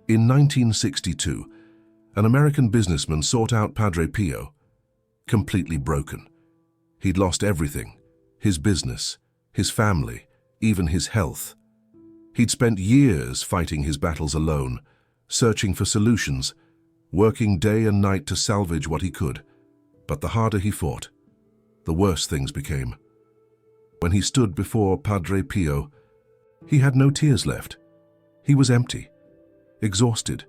In 1962, an American businessman sought out Padre Pio, completely broken. He'd lost everything: his business, his family, even his health. He'd spent years fighting his battles alone, searching for solutions, working day and night to salvage what he could. But the harder he fought, the worse things became. When he stood before Padre Pio, he had no tears left. He was empty, exhausted,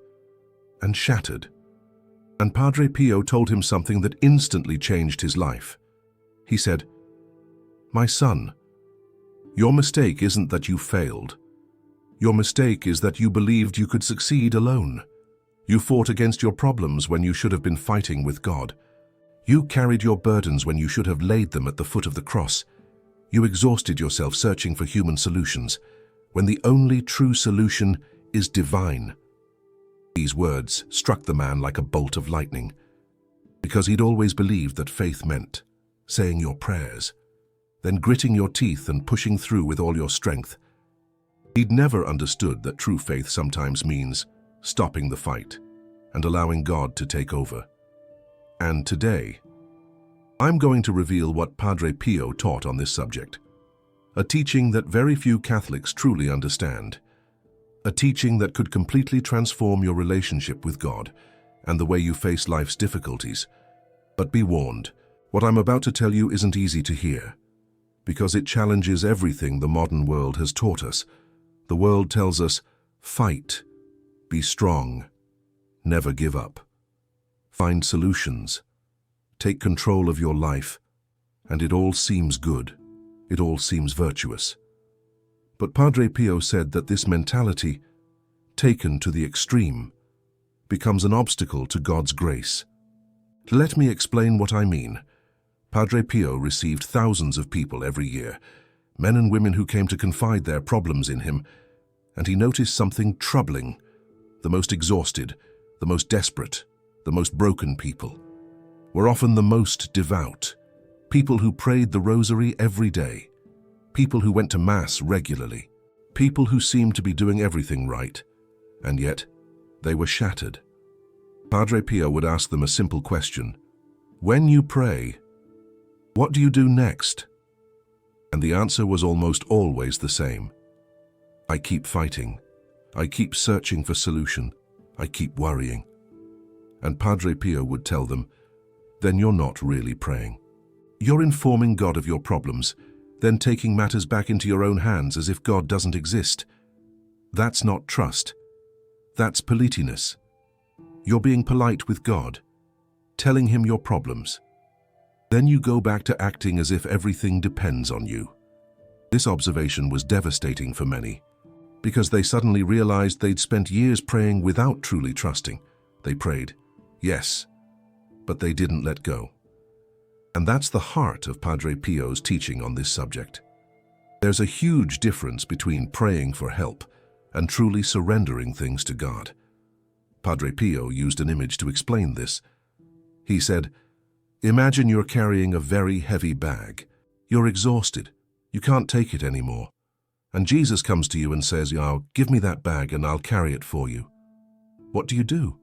and shattered. And Padre Pio told him something that instantly changed his life. He said, "My son, your mistake isn't that you failed. Your mistake is that you believed you could succeed alone. You fought against your problems when you should have been fighting with God. You carried your burdens when you should have laid them at the foot of the cross. You exhausted yourself searching for human solutions, when the only true solution is divine." These words struck the man like a bolt of lightning, because he'd always believed that faith meant saying your prayers, then gritting your teeth and pushing through with all your strength. He'd never understood that true faith sometimes means stopping the fight and allowing God to take over. And today, I'm going to reveal what Padre Pio taught on this subject, a teaching that very few Catholics truly understand, a teaching that could completely transform your relationship with God and the way you face life's difficulties. But be warned, what I'm about to tell you isn't easy to hear, because it challenges everything the modern world has taught us. The world tells us, fight, be strong, never give up, find solutions, take control of your life, and it all seems good, it all seems virtuous. But Padre Pio said that this mentality, taken to the extreme, becomes an obstacle to God's grace. Let me explain what I mean. Padre Pio received thousands of people every year, men and women who came to confide their problems in him, and he noticed something troubling. The most exhausted, the most desperate, the most broken people were often the most devout, people who prayed the rosary every day, people who went to Mass regularly, people who seemed to be doing everything right, and yet they were shattered. Padre Pio would ask them a simple question: when you pray, what do you do next? And the answer was almost always the same: I keep fighting, I keep searching for solution, I keep worrying. And Padre Pio would tell them, then you're not really praying. You're informing God of your problems, then taking matters back into your own hands as if God doesn't exist. That's not trust. That's politiness. You're being polite with God, telling him your problems. Then you go back to acting as if everything depends on you. This observation was devastating for many, because they suddenly realized they'd spent years praying without truly trusting. They prayed, yes, but they didn't let go. And that's the heart of Padre Pio's teaching on this subject. There's a huge difference between praying for help and truly surrendering things to God. Padre Pio used an image to explain this. He said, imagine you're carrying a very heavy bag. You're exhausted. You can't take it anymore. And Jesus comes to you and says, give me that bag and I'll carry it for you. What do?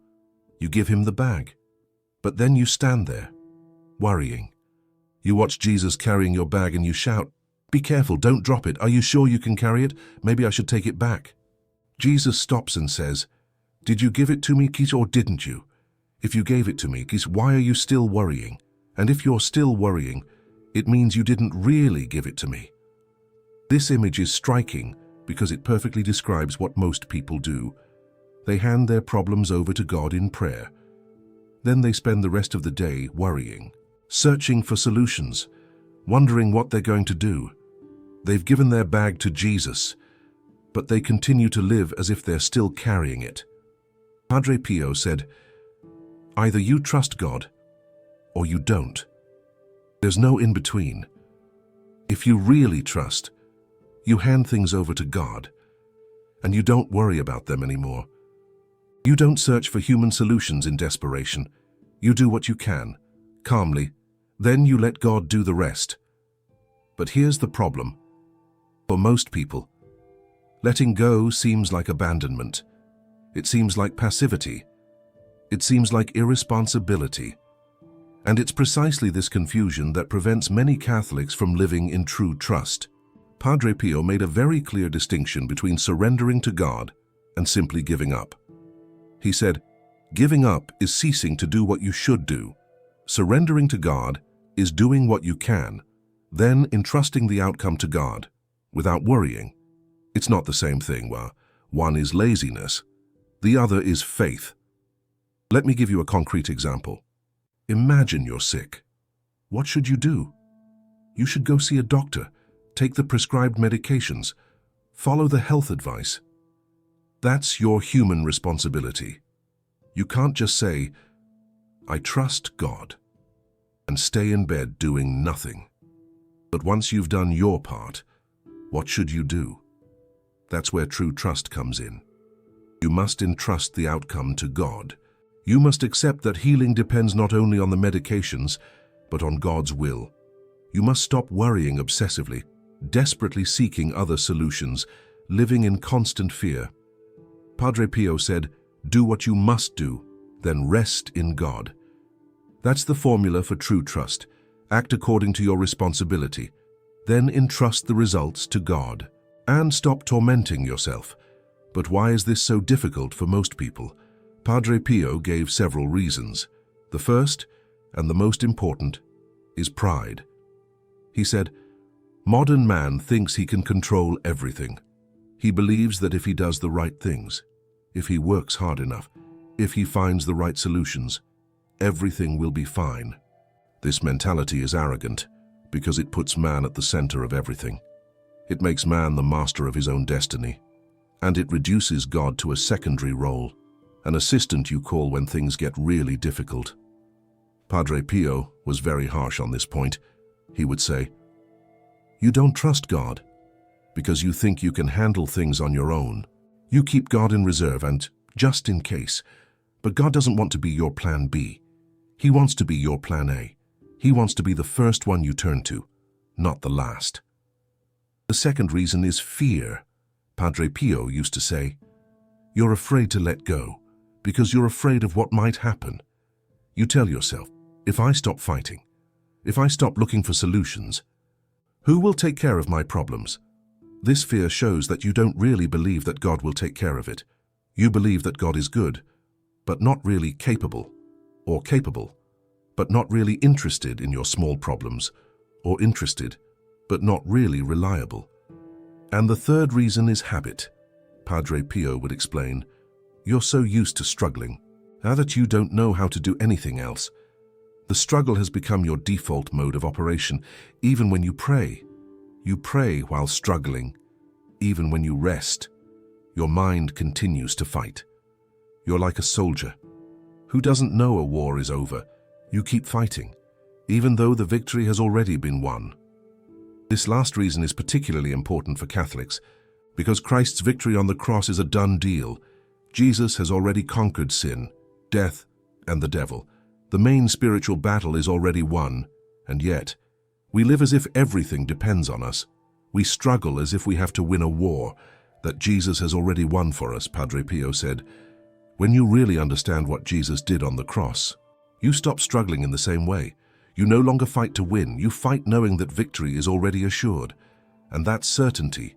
You give him the bag. But then you stand there, worrying. You watch Jesus carrying your bag and you shout, be careful, don't drop it. Are you sure you can carry it? Maybe I should take it back. Jesus stops and says, did you give it to me, or didn't you? If you gave it to me, why are you still worrying? And if you're still worrying, it means you didn't really give it to me. This image is striking because it perfectly describes what most people do. They hand their problems over to God in prayer. Then they spend the rest of the day worrying, searching for solutions, wondering what they're going to do. They've given their bag to Jesus, but they continue to live as if they're still carrying it. Padre Pio said, either you trust God or you don't. There's no in between. If you really trust, you hand things over to God, and you don't worry about them anymore. You don't search for human solutions in desperation. You do what you can, calmly, then you let God do the rest. But here's the problem. For most people, letting go seems like abandonment. It seems like passivity. It seems like irresponsibility. And it's precisely this confusion that prevents many Catholics from living in true trust. Padre Pio made a very clear distinction between surrendering to God and simply giving up. He said, "Giving up is ceasing to do what you should do. Surrendering to God is doing what you can, then entrusting the outcome to God, without worrying. It's not the same thing. One is laziness, the other is faith." Let me give you a concrete example. Imagine you're sick. What should you do? You should go see a doctor, take the prescribed medications, follow the health advice. That's your human responsibility. You can't just say, "I trust God," and stay in bed doing nothing. But once you've done your part, what should you do? That's where true trust comes in. You must entrust the outcome to God. You must accept that healing depends not only on the medications, but on God's will. You must stop worrying obsessively, desperately seeking other solutions, living in constant fear. Padre Pio said, "Do what you must do, then rest in God." That's the formula for true trust. Act according to your responsibility, then entrust the results to God. And stop tormenting yourself. But why is this so difficult for most people? Padre Pio gave several reasons. The first, and the most important, is pride. He said, "Modern man thinks he can control everything. He believes that if he does the right things, if he works hard enough, if he finds the right solutions, everything will be fine." This mentality is arrogant because it puts man at the center of everything. It makes man the master of his own destiny, and it reduces God to a secondary role, an assistant you call when things get really difficult. Padre Pio was very harsh on this point. He would say, "You don't trust God because you think you can handle things on your own. You keep God in reserve and just in case. But God doesn't want to be your plan B. He wants to be your plan A. He wants to be the first one you turn to, not the last." The second reason is fear. Padre Pio used to say, "You're afraid to let go because you're afraid of what might happen." You tell yourself, "If I stop fighting, if I stop looking for solutions, who will take care of my problems?" This fear shows that you don't really believe that God will take care of it. You believe that God is good, but not really capable, or capable, but not really interested in your small problems, or interested, but not really reliable. And the third reason is habit. Padre Pio would explain, "You're so used to struggling, now that you don't know how to do anything else. The struggle has become your default mode of operation. Even when you pray while struggling. Even when you rest, your mind continues to fight. You're like a soldier who doesn't know a war is over. You keep fighting, even though the victory has already been won." This last reason is particularly important for Catholics, because Christ's victory on the cross is a done deal. Jesus has already conquered sin, death, and the devil. The main spiritual battle is already won, and yet, we live as if everything depends on us. We struggle as if we have to win a war that Jesus has already won for us, Padre Pio said. When you really understand what Jesus did on the cross, you stop struggling in the same way. You no longer fight to win, you fight knowing that victory is already assured. And that certainty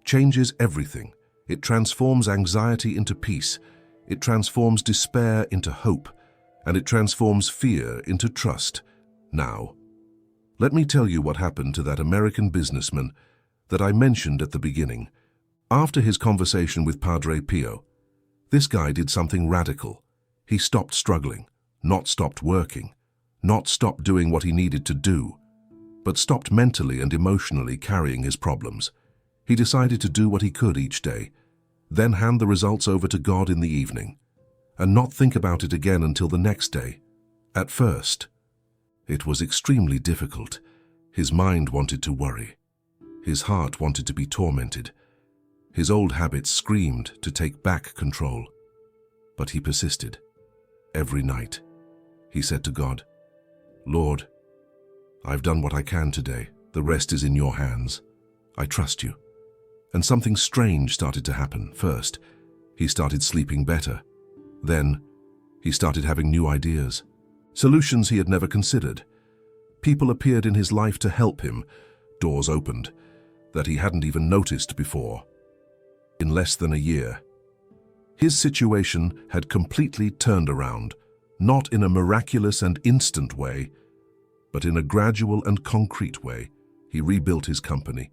changes everything. It transforms anxiety into peace. It transforms despair into hope. And it transforms fear into trust. Now, let me tell you what happened to that American businessman that I mentioned at the beginning. After his conversation with Padre Pio, this guy did something radical. He stopped struggling, not stopped working, not stopped doing what he needed to do, but stopped mentally and emotionally carrying his problems. He decided to do what he could each day, then hand the results over to God in the evening, and not think about it again until the next day. At first, it was extremely difficult. His mind wanted to worry. His heart wanted to be tormented. His old habits screamed to take back control. But he persisted. Every night, he said to God, "Lord, I've done what I can today. The rest is in your hands. I trust you." And something strange started to happen. First, He started sleeping better. Then, he started having new ideas, solutions he had never considered. People appeared in his life to help him, doors opened, that he hadn't even noticed before. In less than a year, his situation had completely turned around, not in a miraculous and instant way, but in a gradual and concrete way. He rebuilt his company.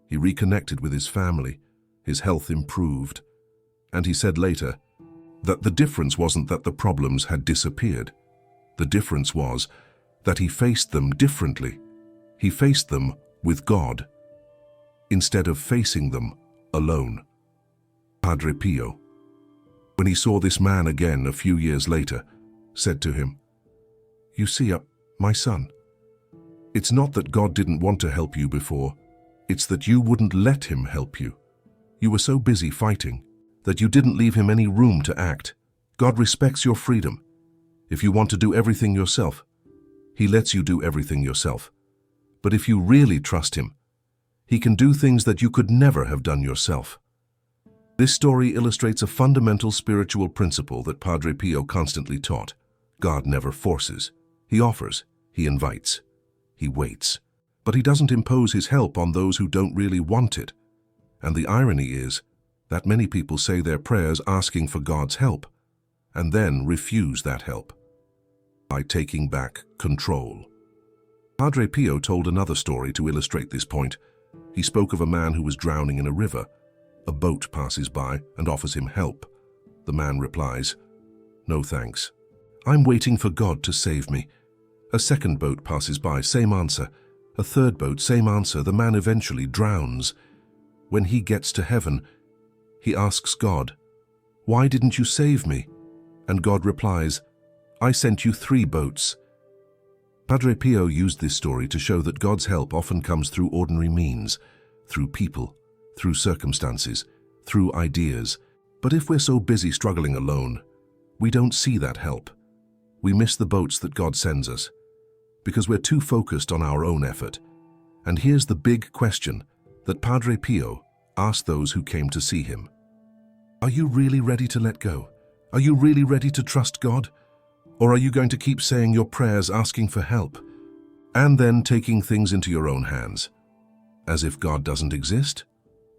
He reconnected with his family. His health improved. And he said later that the difference wasn't that the problems had disappeared. The difference was that he faced them differently. He faced them with God, instead of facing them alone. Padre Pio, when he saw this man again a few years later, said to him, "You see, my son, it's not that God didn't want to help you before, it's that you wouldn't let him help you. You were so busy fighting that you didn't leave him any room to act. God respects your freedom. If you want to do everything yourself, he lets you do everything yourself. But if you really trust him, he can do things that you could never have done yourself." This story illustrates a fundamental spiritual principle that Padre Pio constantly taught. God never forces. He offers. He invites. He waits. But he doesn't impose his help on those who don't really want it. And the irony is that many people say their prayers asking for God's help, and then refuse that help by taking back control. Padre Pio told another story to illustrate this point. He spoke of a man who was drowning in a river. A boat passes by and offers him help. The man replies, "No thanks. I'm waiting for God to save me." A second boat passes by, same answer. A third boat, same answer. The man eventually drowns. When he gets to heaven, he asks God, "Why didn't you save me?" And God replies, "I sent you 3 boats." Padre Pio used this story to show that God's help often comes through ordinary means, through people, through circumstances, through ideas. But if we're so busy struggling alone, we don't see that help. We miss the boats that God sends us, because we're too focused on our own effort. And here's the big question that Padre Pio asked those who came to see him. Are you really ready to let go? Are you really ready to trust God? Or are you going to keep saying your prayers asking for help, and then taking things into your own hands, as if God doesn't exist?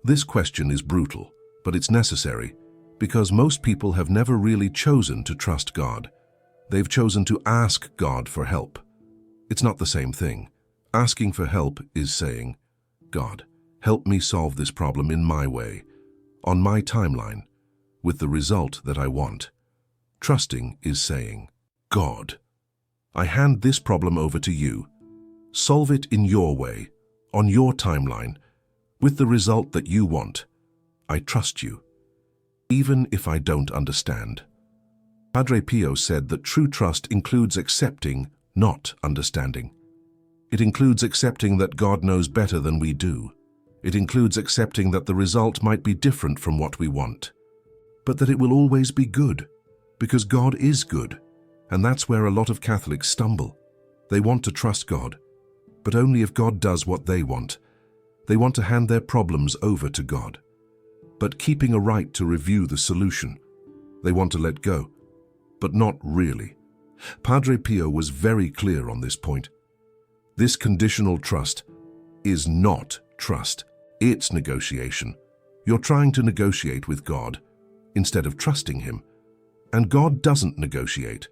This question is brutal, but it's necessary, because most people have never really chosen to trust God. They've chosen to ask God for help. It's not the same thing. Asking for help is saying, "God, help me solve this problem in my way, on my timeline, with the result that I want." Trusting is saying, "God, I hand this problem over to you. Solve it in your way, on your timeline, with the result that you want. I trust you, even if I don't understand." Padre Pio said that true trust includes accepting, not understanding. It includes accepting that God knows better than we do. It includes accepting that the result might be different from what we want, but that it will always be good, because God is good. And that's where a lot of Catholics stumble. They want to trust God, but only if God does what they want. They want to hand their problems over to God, but keeping a right to review the solution. They want to let go, but not really. Padre Pio was very clear on this point. This conditional trust is not trust. It's negotiation. You're trying to negotiate with God instead of trusting him. And God doesn't negotiate.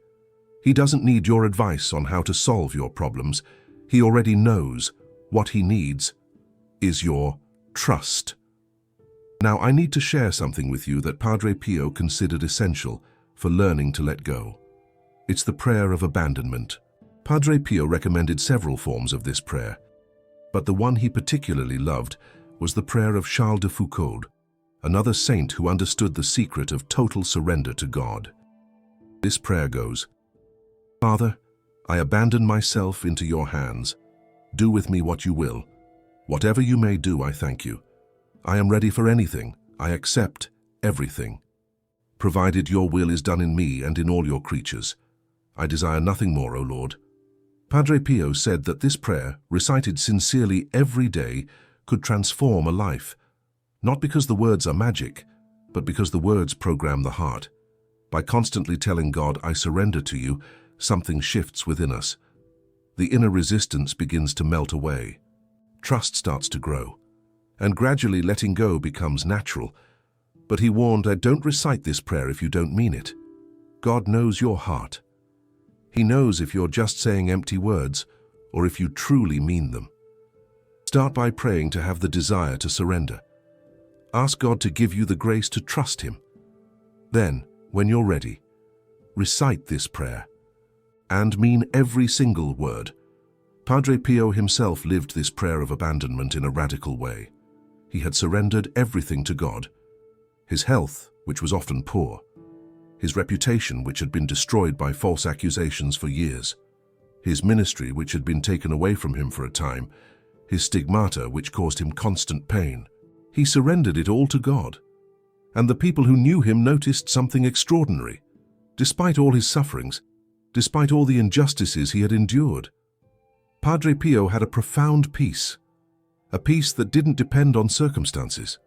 He doesn't need your advice on how to solve your problems. He already knows. What he needs is your trust. Now, I need to share something with you that Padre Pio considered essential for learning to let go. It's the prayer of abandonment. Padre Pio recommended several forms of this prayer, but the one he particularly loved was the prayer of Charles de Foucauld, another saint who understood the secret of total surrender to God. This prayer goes, "Father, I abandon myself into your hands. Do with me what you will. Whatever you may do, I thank you. I am ready for anything. I accept everything. Provided your will is done in me and in all your creatures. I desire nothing more, O Lord." Padre Pio said that this prayer, recited sincerely every day, could transform a life, not because the words are magic, but because the words program the heart. By constantly telling God, "I surrender to you," something shifts within us. The inner resistance begins to melt away. Trust starts to grow, and gradually letting go becomes natural. But he warned, don't recite this prayer if you don't mean it. God knows your heart. He knows if you're just saying empty words or if you truly mean them. Start by praying to have the desire to surrender. Ask God to give you the grace to trust him. Then, when you're ready, recite this prayer and mean every single word. Padre Pio himself lived this prayer of abandonment in a radical way. He had surrendered everything to God. His health, which was often poor. His reputation, which had been destroyed by false accusations for years. His ministry, which had been taken away from him for a time. His stigmata, which caused him constant pain. He surrendered it all to God. And the people who knew him noticed something extraordinary. Despite all his sufferings, despite all the injustices he had endured, Padre Pio had a profound peace. A peace that didn't depend on circumstances.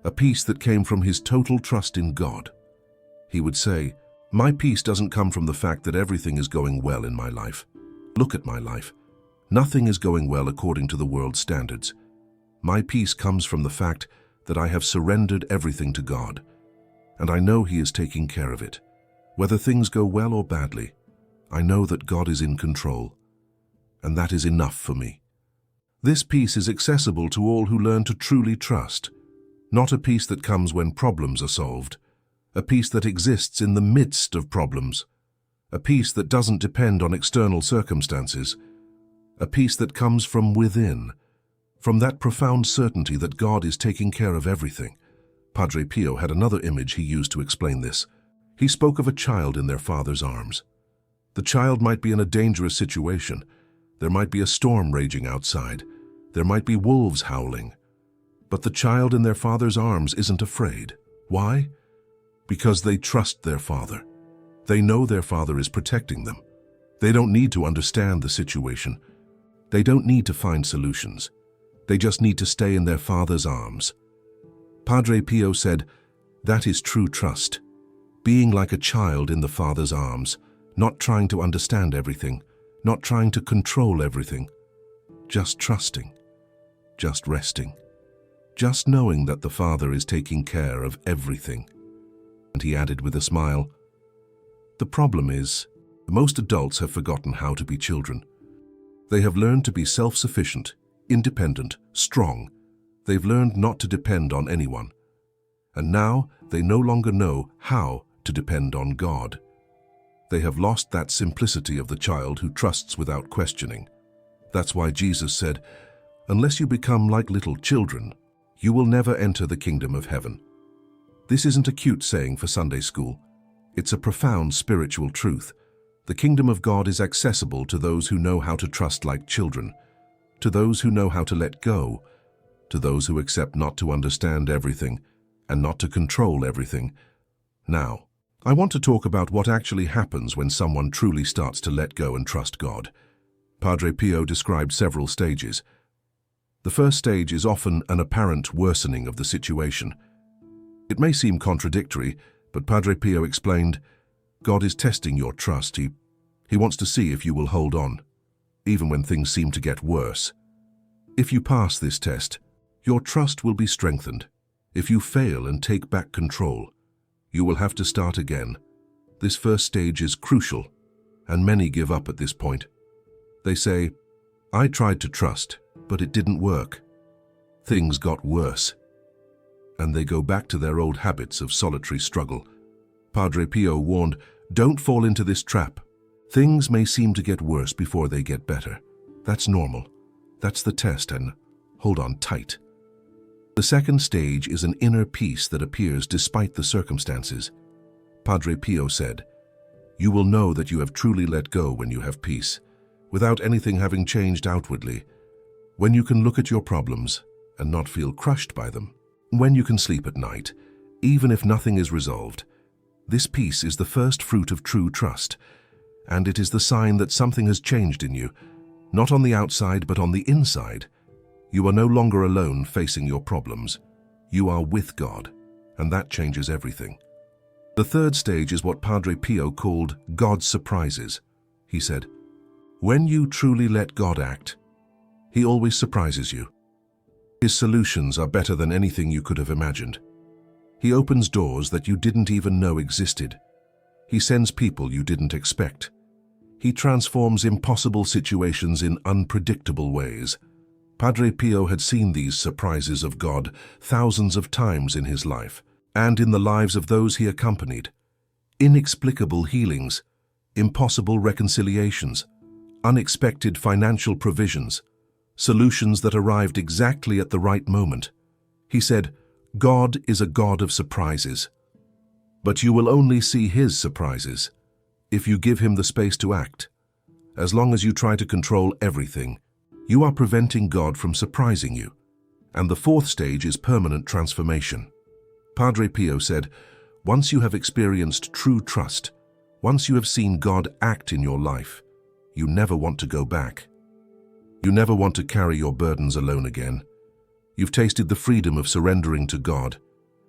A peace that came from his total trust in God. He would say, "My peace doesn't come from the fact that everything is going well in my life. Look at my life. Nothing is going well according to the world's standards. My peace comes from the fact that I have surrendered everything to God, and I know he is taking care of it. Whether things go well or badly, I know that God is in control, and that is enough for me." This peace is accessible to all who learn to truly trust, not a peace that comes when problems are solved, a peace that exists in the midst of problems, a peace that doesn't depend on external circumstances, a peace that comes from within, from that profound certainty that God is taking care of everything. Padre Pio had another image he used to explain this. He spoke of a child in their father's arms. The child might be in a dangerous situation. There might be a storm raging outside. There might be wolves howling. But the child in their father's arms isn't afraid. Why? Because they trust their father. They know their father is protecting them. They don't need to understand the situation. They don't need to find solutions. They just need to stay in their father's arms. Padre Pio said, that is true trust. Being like a child in the father's arms, not trying to understand everything, not trying to control everything, just trusting, just resting, just knowing that the Father is taking care of everything. And he added with a smile, the problem is, most adults have forgotten how to be children. They have learned to be self-sufficient, independent, strong. They've learned not to depend on anyone. And now they no longer know how to depend on God. They have lost that simplicity of the child who trusts without questioning. That's why Jesus said, unless you become like little children, you will never enter the kingdom of heaven. This isn't a cute saying for Sunday school. It's a profound spiritual truth. The kingdom of God is accessible to those who know how to trust like children, to those who know how to let go, to those who accept not to understand everything and not to control everything. Now, I want to talk about what actually happens when someone truly starts to let go and trust God. Padre Pio described several stages. The first stage is often an apparent worsening of the situation. It may seem contradictory, but Padre Pio explained, God is testing your trust. He wants to see if you will hold on, even when things seem to get worse. If you pass this test, your trust will be strengthened. If you fail and take back control, you will have to start again. This first stage is crucial, and many give up at this point. They say, I tried to trust, but it didn't work. Things got worse. And they go back to their old habits of solitary struggle. Padre Pio warned, don't fall into this trap. Things may seem to get worse before they get better. That's normal. That's the test, and hold on tight. The second stage is an inner peace that appears despite the circumstances. Padre Pio said, you will know that you have truly let go when you have peace, without anything having changed outwardly, when you can look at your problems and not feel crushed by them, when you can sleep at night, even if nothing is resolved. This peace is the first fruit of true trust, and it is the sign that something has changed in you, not on the outside but on the inside. You are no longer alone facing your problems. You are with God, and that changes everything. The third stage is what Padre Pio called God's surprises. He said, "When you truly let God act, He always surprises you. His solutions are better than anything you could have imagined. He opens doors that you didn't even know existed. He sends people you didn't expect. He transforms impossible situations in unpredictable ways." Padre Pio had seen these surprises of God thousands of times in his life and in the lives of those he accompanied. Inexplicable healings, impossible reconciliations, unexpected financial provisions, solutions that arrived exactly at the right moment. He said, "God is a God of surprises. But you will only see His surprises if you give Him the space to act. As long as you try to control everything, you are preventing God from surprising you." And the fourth stage is permanent transformation. Padre Pio said, "Once you have experienced true trust, once you have seen God act in your life, you never want to go back. You never want to carry your burdens alone again. You've tasted the freedom of surrendering to God,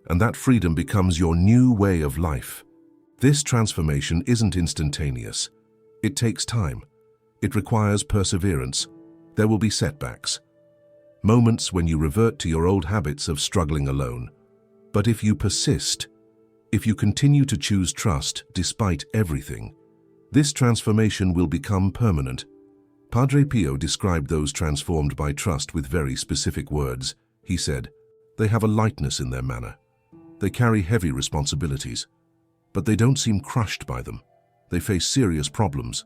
and that freedom becomes your new way of life." This transformation isn't instantaneous. It takes time. It requires perseverance. There will be setbacks, moments when you revert to your old habits of struggling alone. But if you persist, if you continue to choose trust despite everything, this transformation will become permanent. Padre Pio described those transformed by trust with very specific words. He said, "They have a lightness in their manner. They carry heavy responsibilities, but they don't seem crushed by them. They face serious problems,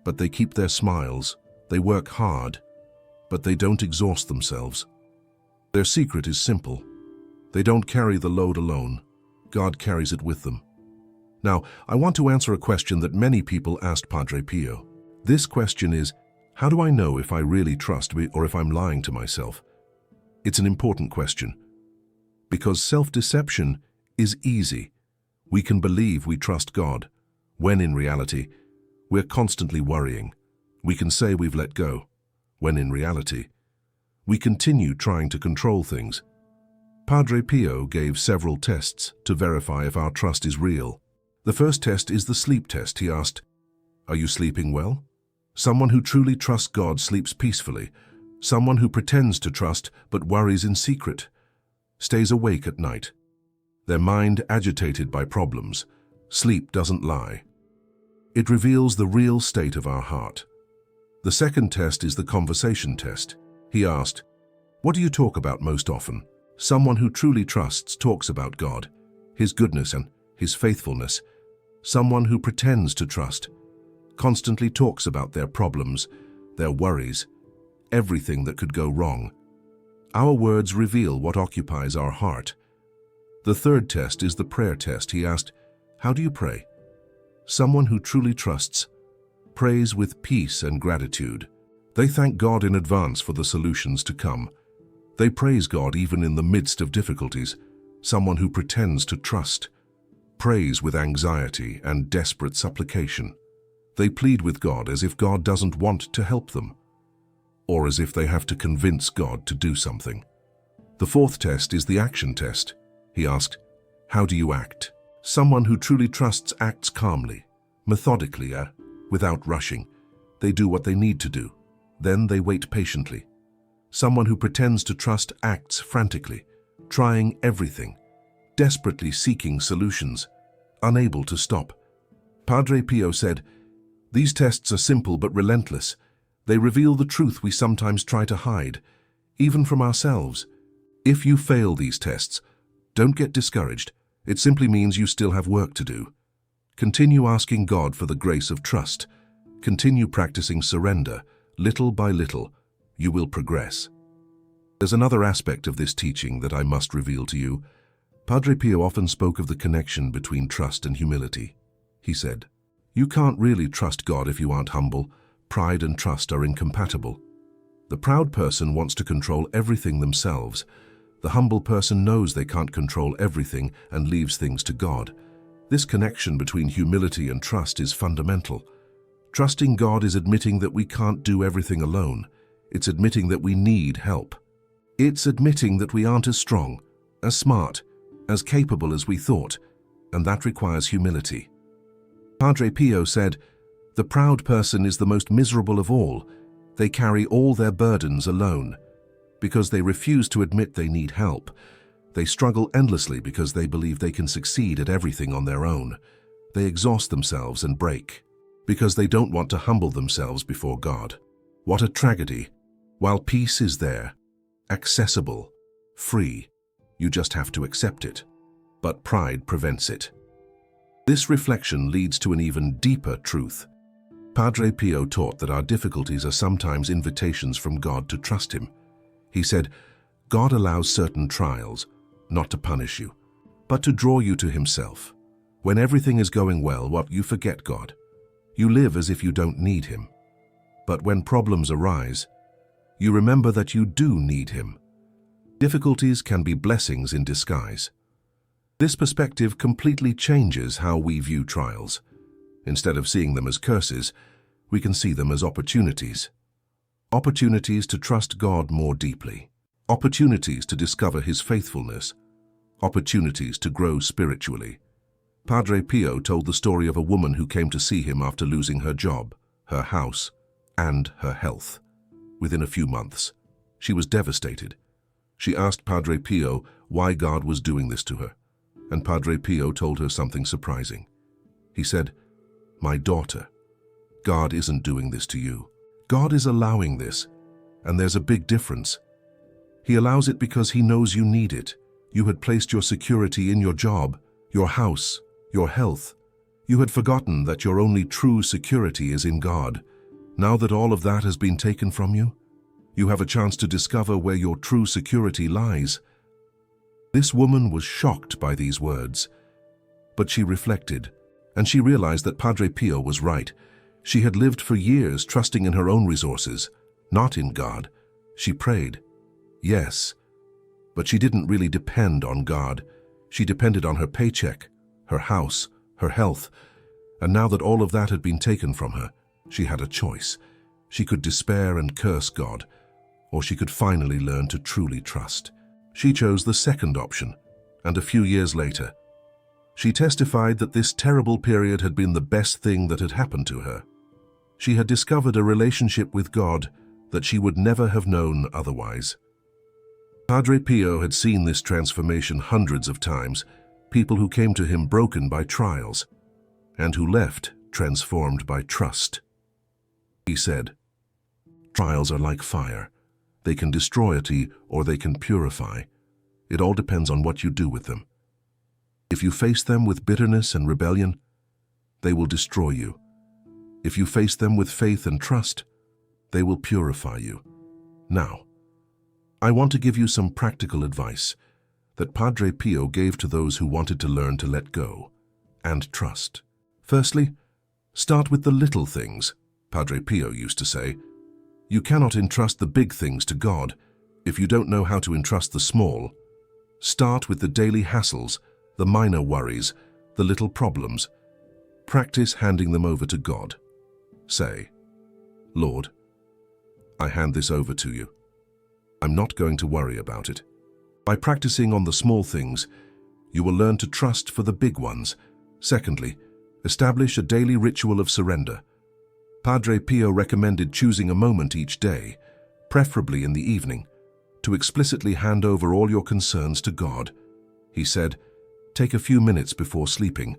but they keep their smiles. They work hard, but they don't exhaust themselves. Their secret is simple. They don't carry the load alone. God carries it with them." Now, I want to answer a question that many people asked Padre Pio. This question is, how do I know if I really trust me or if I'm lying to myself? It's an important question, because self-deception is easy. We can believe we trust God, when in reality, we're constantly worrying. We can say we've let go, when in reality, we continue trying to control things. Padre Pio gave several tests to verify if our trust is real. The first test is the sleep test. He asked, "Are you sleeping well?" Someone who truly trusts God sleeps peacefully. Someone who pretends to trust but worries in secret stays awake at night, their mind agitated by problems. Sleep doesn't lie. It reveals the real state of our heart. The second test is the conversation test. He asked, "What do you talk about most often?" Someone who truly trusts talks about God, His goodness and His faithfulness. Someone who pretends to trust constantly talks about their problems, their worries, everything that could go wrong. Our words reveal what occupies our heart. The third test is the prayer test. He asked, "How do you pray?" Someone who truly trusts prays with peace and gratitude. They thank God in advance for the solutions to come. They praise God even in the midst of difficulties. Someone who pretends to trust prays with anxiety and desperate supplication. They plead with God as if God doesn't want to help them, or as if they have to convince God to do something. The fourth test is the action test. He asked, "How do you act?" Someone who truly trusts acts calmly, methodically, without rushing. They do what they need to do. Then they wait patiently. Someone who pretends to trust acts frantically, trying everything, desperately seeking solutions, unable to stop. Padre Pio said, "These tests are simple but relentless. They reveal the truth we sometimes try to hide, even from ourselves. If you fail these tests, don't get discouraged. It simply means you still have work to do. Continue asking God for the grace of trust. Continue practicing surrender. Little by little, you will progress." There's another aspect of this teaching that I must reveal to you. Padre Pio often spoke of the connection between trust and humility. He said, "You can't really trust God if you aren't humble. Pride and trust are incompatible. The proud person wants to control everything themselves. The humble person knows they can't control everything and leaves things to God. This connection between humility and trust is fundamental. Trusting God is admitting that we can't do everything alone. It's admitting that we need help. It's admitting that we aren't as strong, as smart, as capable as we thought, and that requires humility. Padre Pio said, "The proud person is the most miserable of all. They carry all their burdens alone. Because they refuse to admit they need help. They struggle endlessly because they believe they can succeed at everything on their own. They exhaust themselves and break, because they don't want to humble themselves before God." What a tragedy. While peace is there, accessible, free, you just have to accept it. But pride prevents it. This reflection leads to an even deeper truth. Padre Pio taught that our difficulties are sometimes invitations from God to trust Him. He said, God allows certain trials, not to punish you, but to draw you to Himself. When everything is going well, you forget God. You live as if you don't need Him. But when problems arise, you remember that you do need Him. Difficulties can be blessings in disguise. This perspective completely changes how we view trials. Instead of seeing them as curses, we can see them as opportunities. Opportunities to trust God more deeply. Opportunities to discover His faithfulness. Opportunities to grow spiritually. Padre Pio told the story of a woman who came to see him after losing her job, her house, and her health. Within a few months, she was devastated. She asked Padre Pio why God was doing this to her, and Padre Pio told her something surprising. He said, "My daughter, God isn't doing this to you. God is allowing this, and there's a big difference. He allows it because He knows you need it. You had placed your security in your job, your house, your health. You had forgotten that your only true security is in God. Now that all of that has been taken from you, you have a chance to discover where your true security lies." This woman was shocked by these words, but she reflected, and she realized that Padre Pio was right. She had lived for years trusting in her own resources, not in God. She prayed, yes, but she didn't really depend on God. She depended on her paycheck, her house, her health, and now that all of that had been taken from her, she had a choice. She could despair and curse God, or she could finally learn to truly trust. She chose the second option, and a few years later, she testified that this terrible period had been the best thing that had happened to her. She had discovered a relationship with God that she would never have known otherwise. Padre Pio had seen this transformation hundreds of times, people who came to him broken by trials, and who left transformed by trust. He said, "Trials are like fire. They can destroy you or they can purify. It all depends on what you do with them. If you face them with bitterness and rebellion, they will destroy you. If you face them with faith and trust, they will purify you." Now, I want to give you some practical advice that Padre Pio gave to those who wanted to learn to let go and trust. Firstly, start with the little things. Padre Pio used to say, "You cannot entrust the big things to God if you don't know how to entrust the small." Start with the daily hassles, the minor worries, the little problems. Practice handing them over to God. Say, "Lord, I hand this over to you. I'm not going to worry about it." By practicing on the small things, you will learn to trust for the big ones. Secondly, establish a daily ritual of surrender. Padre Pio recommended choosing a moment each day, preferably in the evening, to explicitly hand over all your concerns to God. He said, take a few minutes before sleeping,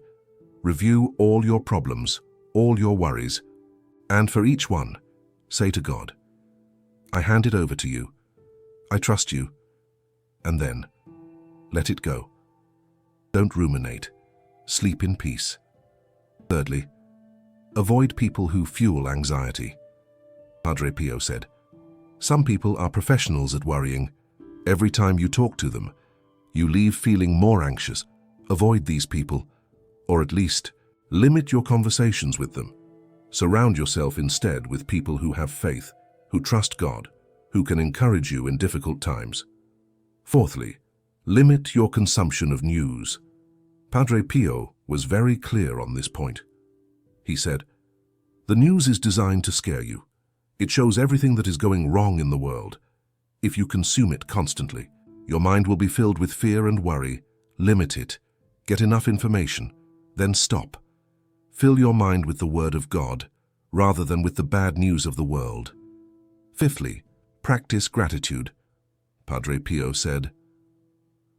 review all your problems, all your worries, and for each one, say to God, "I hand it over to you. I trust you." And then, let it go. Don't ruminate. Sleep in peace. Thirdly, avoid people who fuel anxiety. Padre Pio said, "Some people are professionals at worrying. Every time you talk to them, you leave feeling more anxious. Avoid these people, or at least limit your conversations with them. Surround yourself instead with people who have faith, who trust God, who can encourage you in difficult times." Fourthly, limit your consumption of news. Padre Pio was very clear on this point. He said, "The news is designed to scare you. It shows everything that is going wrong in the world. If you consume it constantly, your mind will be filled with fear and worry, limit it, get enough information, then stop. Fill your mind with the Word of God, rather than with the bad news of the world. Fifthly, practice gratitude. Padre Pio said,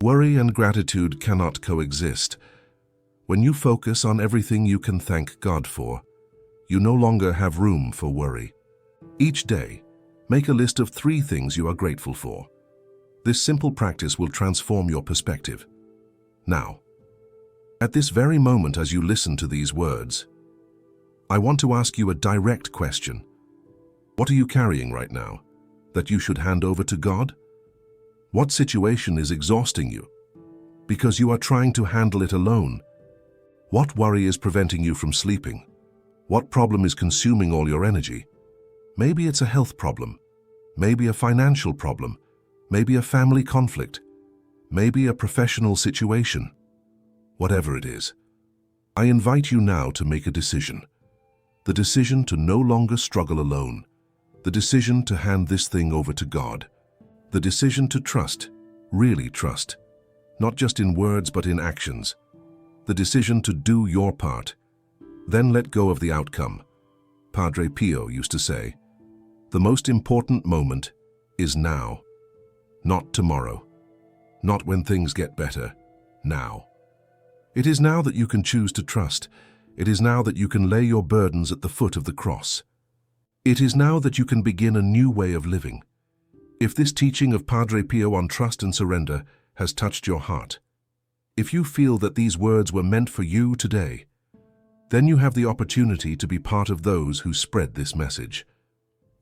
"Worry and gratitude cannot coexist. When you focus on everything you can thank God for, you no longer have room for worry. Each day, make a list of 3 things you are grateful for. This simple practice will transform your perspective. Now, at this very moment as you listen to these words, I want to ask you a direct question. What are you carrying right now that you should hand over to God? What situation is exhausting you because you are trying to handle it alone? What worry is preventing you from sleeping? What problem is consuming all your energy? Maybe it's a health problem, maybe a financial problem, maybe a family conflict, maybe a professional situation. Whatever it is, I invite you now to make a decision. The decision to no longer struggle alone. The decision to hand this thing over to God. The decision to trust, really trust, not just in words but in actions. The decision to do your part, then let go of the outcome. Padre Pio used to say, the most important moment is now, not tomorrow, not when things get better, now. It is now that you can choose to trust. It is now that you can lay your burdens at the foot of the cross. It is now that you can begin a new way of living. If this teaching of Padre Pio on trust and surrender has touched your heart, if you feel that these words were meant for you today, then you have the opportunity to be part of those who spread this message.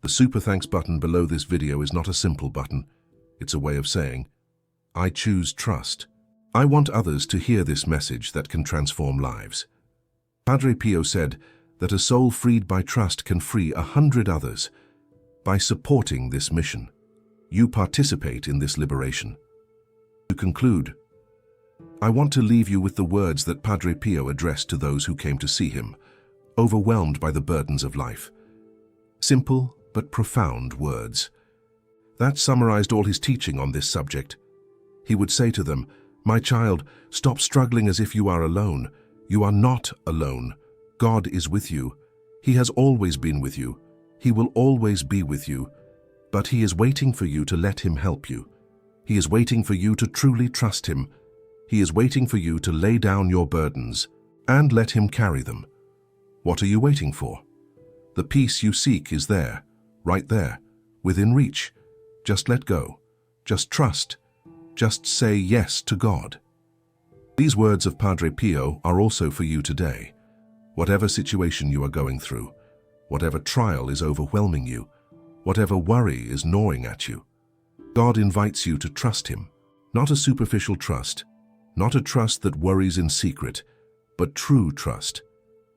The super thanks button below this video is not a simple button. It's a way of saying, I choose trust. I want others to hear this message that can transform lives. Padre Pio said that a soul freed by trust can free 100 others. By supporting this mission, you participate in this liberation. To conclude, I want to leave you with the words that Padre Pio addressed to those who came to see him, overwhelmed by the burdens of life. Simple but profound words. That summarized all his teaching on this subject. He would say to them, my child, stop struggling as if you are alone. You are not alone. God is with you. He has always been with you. He will always be with you. But he is waiting for you to let him help you. He is waiting for you to truly trust him. He is waiting for you to lay down your burdens and let him carry them. What are you waiting for? The peace you seek is there, right there, within reach. Just let go. Just trust. Just say yes to God. These words of Padre Pio are also for you today. Whatever situation you are going through, whatever trial is overwhelming you, whatever worry is gnawing at you, God invites you to trust him. Not a superficial trust, not a trust that worries in secret, but true trust,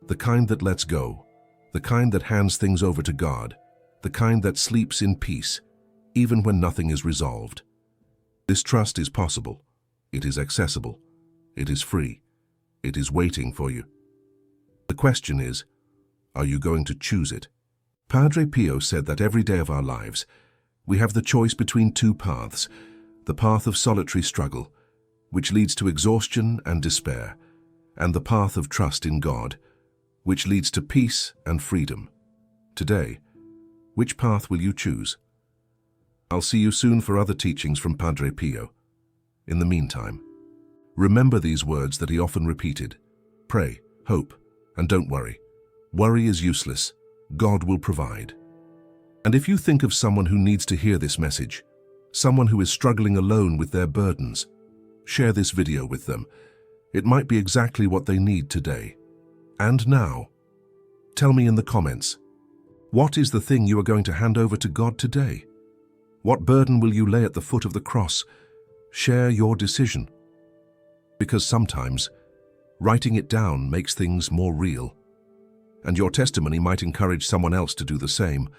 the kind that lets go, the kind that hands things over to God, the kind that sleeps in peace, even when nothing is resolved. This trust is possible, it is accessible, it is free, it is waiting for you. The question is, are you going to choose it? Padre Pio said that every day of our lives, we have the choice between 2 paths, the path of solitary struggle, which leads to exhaustion and despair, and the path of trust in God, which leads to peace and freedom. Today, which path will you choose? I'll see you soon for other teachings from Padre Pio. In the meantime, remember these words that he often repeated. Pray, hope, and don't worry. Worry is useless. God will provide. And if you think of someone who needs to hear this message, someone who is struggling alone with their burdens, share this video with them. It might be exactly what they need today. And now, tell me in the comments, what is the thing you are going to hand over to God today? What burden will you lay at the foot of the cross? Share your decision. Because sometimes, writing it down makes things more real. And your testimony might encourage someone else to do the same.